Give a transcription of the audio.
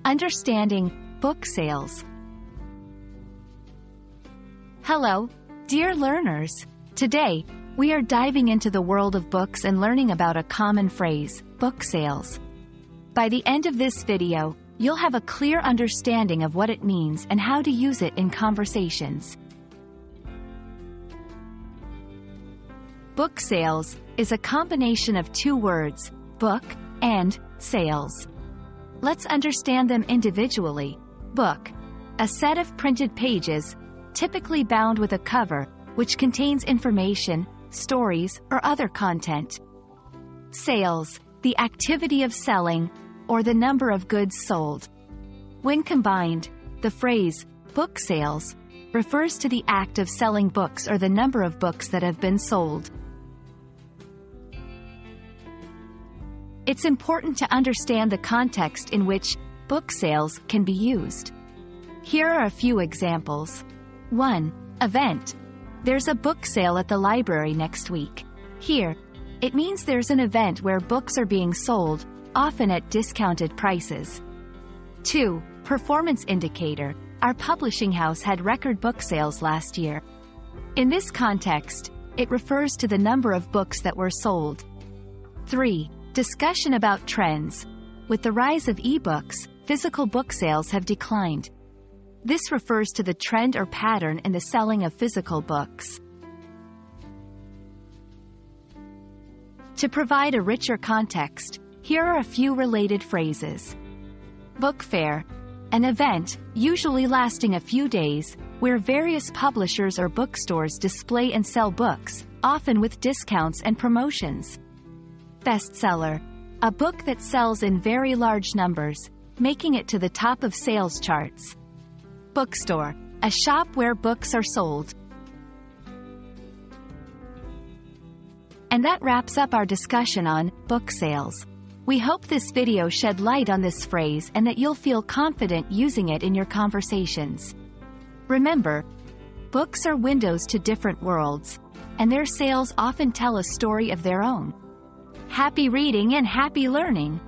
Understanding book sales. Hello, dear learners. Today, we are diving into the world of books and learning about a common phrase, book sales. By the end of this video, you'll have a clear understanding of what it means and how to use it in conversations. Book sales is a combination of two words, book and sales. Let's understand them individually. Book, a set of printed pages, typically bound with a cover, which contains information, stories, or other content. Sales, the activity of selling, or the number of goods sold. When combined, the phrase, book sales, refers to the act of selling books or the number of books that have been sold. It's important to understand the context in which book sales can be used. Here are a few examples. 1. Event. There's a book sale at the library next week. Here, it means there's an event where books are being sold, often at discounted prices. 2. Performance indicator. Our publishing house had record book sales last year. In this context, it refers to the number of books that were sold. 3. Discussion about trends. With the rise of ebooks, physical book sales have declined. This refers to the trend or pattern in the selling of physical books. To provide a richer context, here are a few related phrases. Book fair, an event, usually lasting a few days, where various publishers or bookstores display and sell books, often with discounts and promotions. Bestseller, a book that sells in very large numbers, making it to the top of sales charts. Bookstore, a shop where books are sold. And that wraps up our discussion on book sales. We hope this video shed light on this phrase and that you'll feel confident using it in your conversations. Remember, books are windows to different worlds, and their sales often tell a story of their own. Happy reading and happy learning!